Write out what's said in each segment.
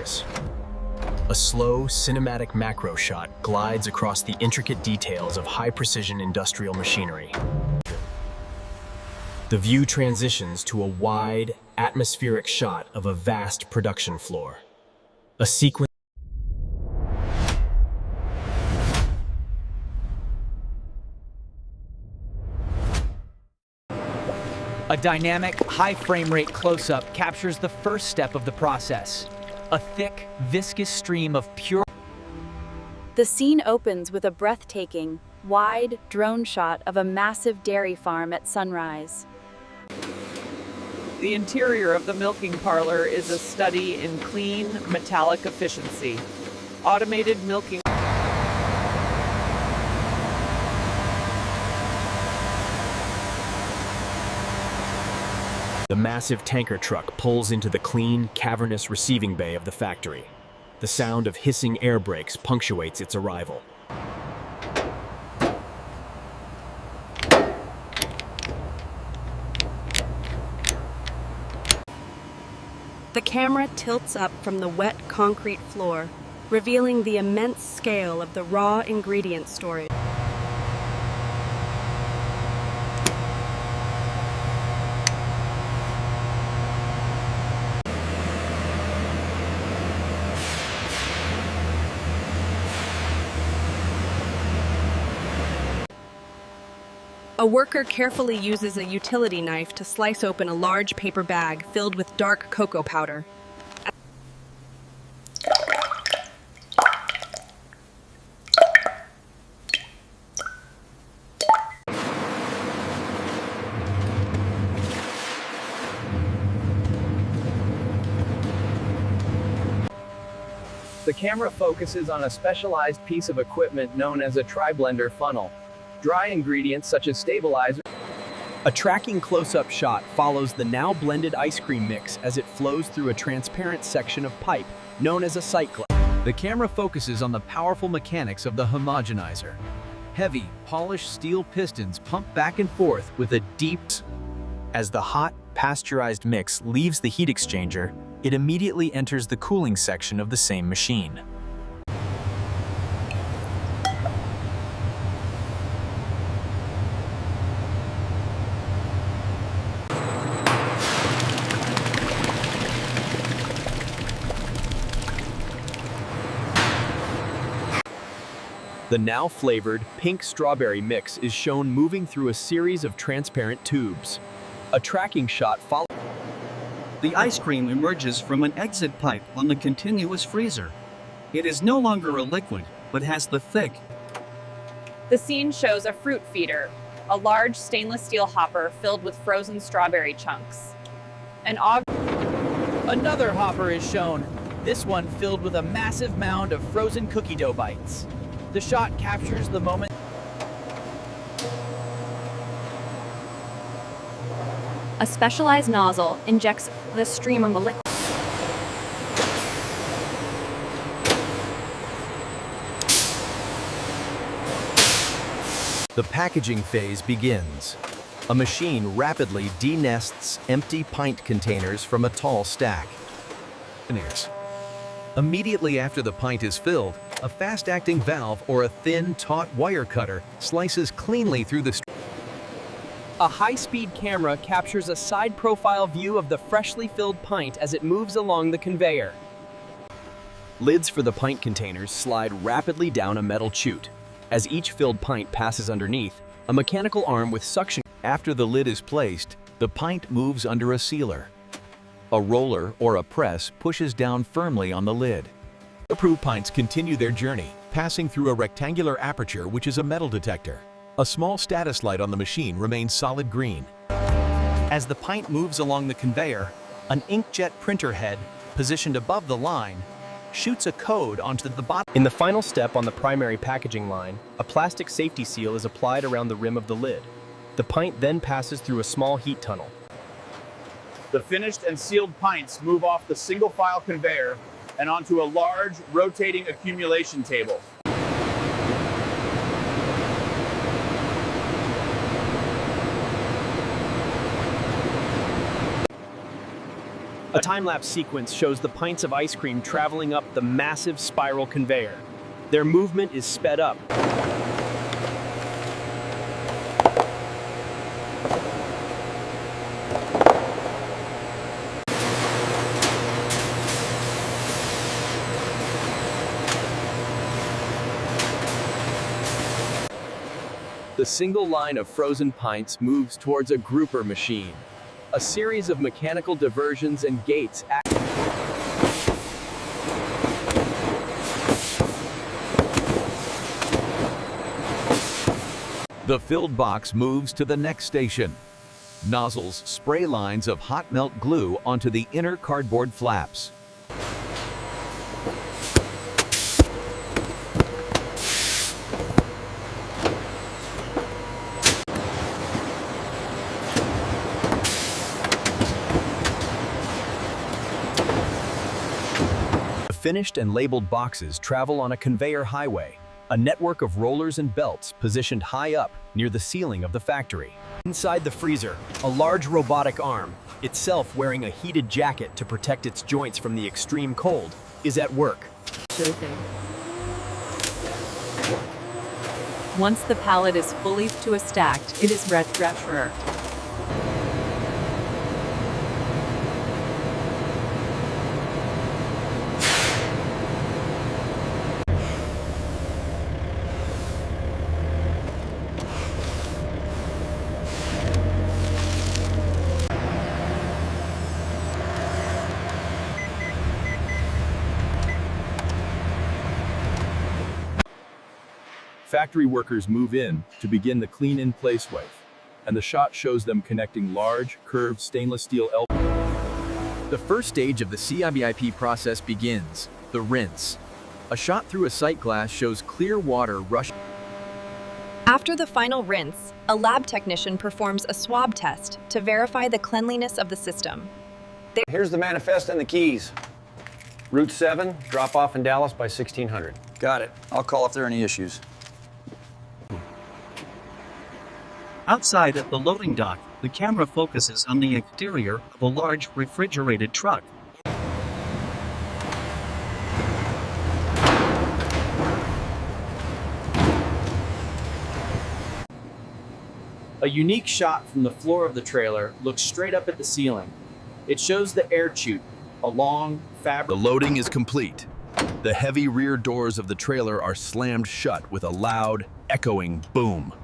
process. A slow, cinematic macro shot glides across the intricate details of high-precision industrial machinery. The view transitions to a wide, atmospheric shot of a vast production floor. A sequence A dynamic, high frame rate close-up captures the first step of the process. A thick, viscous stream of pure. The scene opens with a breathtaking, wide drone shot of a massive dairy farm at sunrise. The interior of the milking parlor is a study in clean, metallic efficiency. Automated milking. The massive tanker truck pulls into the clean, cavernous receiving bay of the factory. The sound of hissing air brakes punctuates its arrival. The camera tilts up from the wet concrete floor, revealing the immense scale of the raw ingredient storage. A worker carefully uses a utility knife to slice open a large paper bag filled with dark cocoa powder. The camera focuses on a specialized piece of equipment known as a tri-blender funnel. Dry ingredients such as stabilizer. A tracking close-up shot follows the now blended ice cream mix as it flows through a transparent section of pipe known as a cyclone. The camera focuses on the powerful mechanics of the homogenizer. Heavy, polished steel pistons pump back and forth with a deep. As the hot, pasteurized mix leaves the heat exchanger, it immediately enters the cooling section of the same machine. The now flavored pink strawberry mix is shown moving through a series of transparent tubes. A tracking shot follows. The ice cream emerges from an exit pipe on the continuous freezer. It is no longer a liquid, but has the thick. The scene shows a fruit feeder, a large stainless steel hopper filled with frozen strawberry chunks. Another hopper is shown, this one filled with a massive mound of frozen cookie dough bites. The shot captures the moment. A specialized nozzle injects the stream of the liquid. The packaging phase begins. A machine rapidly denests empty pint containers from a tall stack. Immediately after the pint is filled, a fast-acting valve or a thin, taut wire cutter slices cleanly through the. A high-speed camera captures a side-profile view of the freshly filled pint as it moves along the conveyor. Lids for the pint containers slide rapidly down a metal chute. As each filled pint passes underneath, a mechanical arm with suction. After the lid is placed, the pint moves under a sealer. A roller or a press pushes down firmly on the lid. Approved pints continue their journey, passing through a rectangular aperture which is a metal detector. A small status light on the machine remains solid green. As the pint moves along the conveyor, an inkjet printer head, positioned above the line, shoots a code onto the bottom. In the final step on the primary packaging line, a plastic safety seal is applied around the rim of the lid. The pint then passes through a small heat tunnel. The finished and sealed pints move off the single file conveyor and onto a large rotating accumulation table. A time-lapse sequence shows the pints of ice cream traveling up the massive spiral conveyor. Their movement is sped up. The single line of frozen pints moves towards a grouper machine. A series of mechanical diversions and gates act. The filled box moves to the next station. Nozzles spray lines of hot melt glue onto the inner cardboard flaps. Finished and labeled boxes travel on a conveyor highway, a network of rollers and belts positioned high up near the ceiling of the factory. Inside the freezer, a large robotic arm, itself wearing a heated jacket to protect its joints from the extreme cold, is at work. Once the pallet is fully to a stacked, it is ready. Factory workers move in to begin the clean-in-place wave, and the shot shows them connecting large, curved stainless steel elbows. The first stage of the CIBIP process begins, the rinse. A shot through a sight glass shows clear water rushing. After the final rinse, a lab technician performs a swab test to verify the cleanliness of the system. Here's the manifest and the keys. Route 7, drop off in Dallas by 1600. Got it. I'll call if there are any issues. Outside at the loading dock, the camera focuses on the exterior of a large refrigerated truck. A unique shot from the floor of the trailer looks straight up at the ceiling. It shows the air chute, a long fabric. The loading is complete. The heavy rear doors of the trailer are slammed shut with a loud, echoing boom.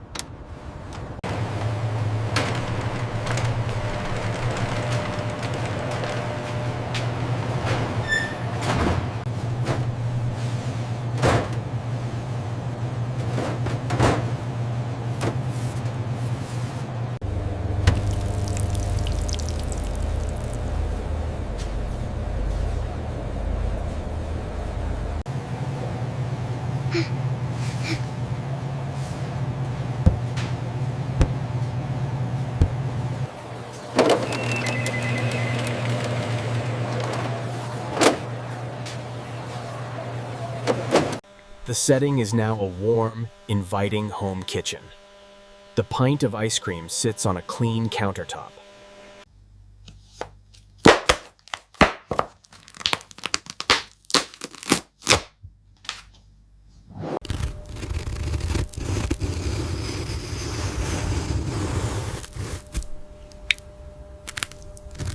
The setting is now a warm, inviting home kitchen. The pint of ice cream sits on a clean countertop.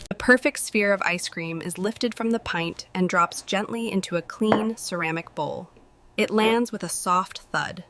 The perfect sphere of ice cream is lifted from the pint and drops gently into a clean ceramic bowl. It lands with a soft thud.